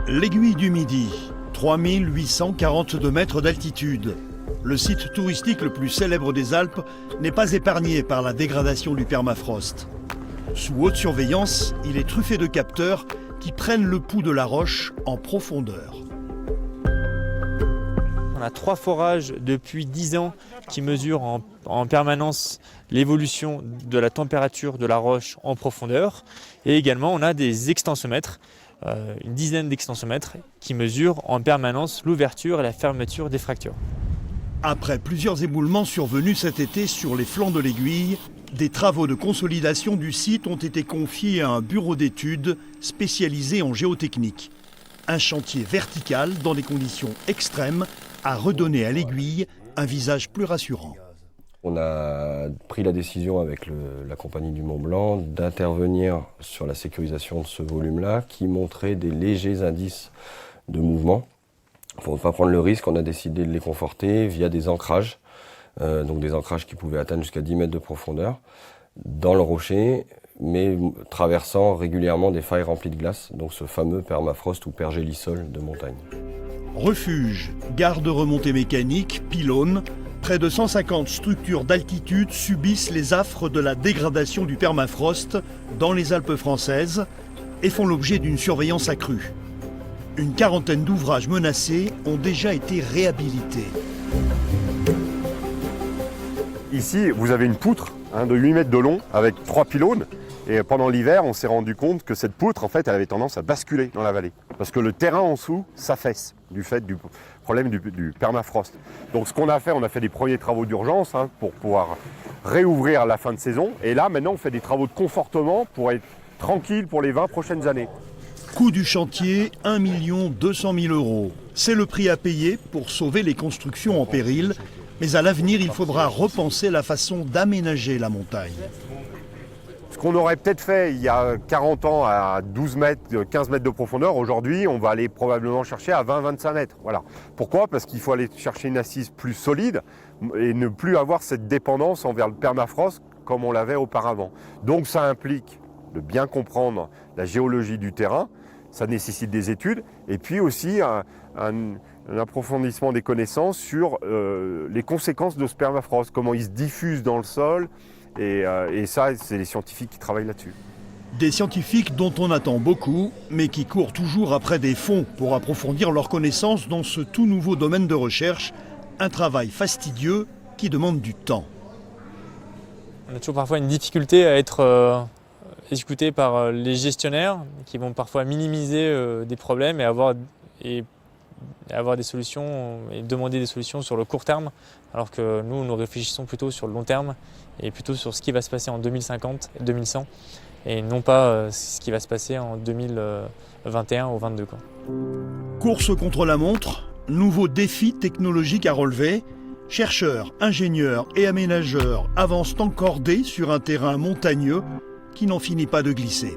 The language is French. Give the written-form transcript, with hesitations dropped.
L'Aiguille du Midi, 3842 mètres d'altitude. Le site touristique le plus célèbre des Alpes n'est pas épargné par la dégradation du permafrost. Sous haute surveillance, il est truffé de capteurs qui prennent le pouls de la roche en profondeur. On a 3 forages depuis 10 ans qui mesurent en permanence l'évolution de la température de la roche en profondeur. Et également, on a des extensomètres, une dizaine d'extensomètres qui mesurent en permanence l'ouverture et la fermeture des fractures. Après plusieurs éboulements survenus cet été sur les flancs de l'Aiguille, des travaux de consolidation du site ont été confiés à un bureau d'études spécialisé en géotechnique. Un chantier vertical dans des conditions extrêmes a redonné à l'Aiguille un visage plus rassurant. On a pris la décision avec la Compagnie du Mont Blanc d'intervenir sur la sécurisation de ce volume-là qui montrait des légers indices de mouvement. Pour ne pas prendre le risque, on a décidé de les conforter via des ancrages, donc des ancrages qui pouvaient atteindre jusqu'à 10 mètres de profondeur dans le rocher, mais traversant régulièrement des failles remplies de glace, donc ce fameux permafrost ou pergélisol de montagne. Refuge, gare de remontée mécanique, pylônes, près de 150 structures d'altitude subissent les affres de la dégradation du permafrost dans les Alpes françaises et font l'objet d'une surveillance accrue. Une quarantaine d'ouvrages menacés ont déjà été réhabilités. Ici, vous avez une poutre de 8 mètres de long avec 3 pylônes. Et pendant l'hiver, on s'est rendu compte que cette poutre, en fait, elle avait tendance à basculer dans la vallée. Parce que le terrain en dessous s'affaisse du fait du problème du permafrost. Donc ce qu'on a fait, on a fait des premiers travaux d'urgence pour pouvoir réouvrir à la fin de saison. Et là, maintenant, on fait des travaux de confortement pour être tranquille pour les 20 prochaines années. Coût du chantier, 1 200 000 €. C'est le prix à payer pour sauver les constructions en péril. Mais à l'avenir, il faudra repenser la façon d'aménager la montagne. Ce qu'on aurait peut-être fait il y a 40 ans à 12 mètres, 15 mètres de profondeur, aujourd'hui, on va aller probablement chercher à 20-25 mètres. Voilà. Pourquoi ? Parce qu'il faut aller chercher une assise plus solide et ne plus avoir cette dépendance envers le permafrost comme on l'avait auparavant. Donc ça implique de bien comprendre la géologie du terrain, ça nécessite des études et puis aussi un approfondissement des connaissances sur les conséquences de ce permafrost, comment il se diffuse dans le sol. Et ça, c'est les scientifiques qui travaillent là-dessus. Des scientifiques dont on attend beaucoup, mais qui courent toujours après des fonds pour approfondir leurs connaissances dans ce tout nouveau domaine de recherche, un travail fastidieux qui demande du temps. On a toujours parfois une difficulté à être écouté par les gestionnaires qui vont parfois minimiser des problèmes et avoir des solutions et demander des solutions sur le court terme, alors que nous réfléchissons plutôt sur le long terme et plutôt sur ce qui va se passer en 2050 et 2100 et non pas ce qui va se passer en 2021 ou 2022. Course contre la montre, nouveau défi technologique à relever. Chercheurs, ingénieurs et aménageurs avancent encordés sur un terrain montagneux qui n'en finit pas de glisser.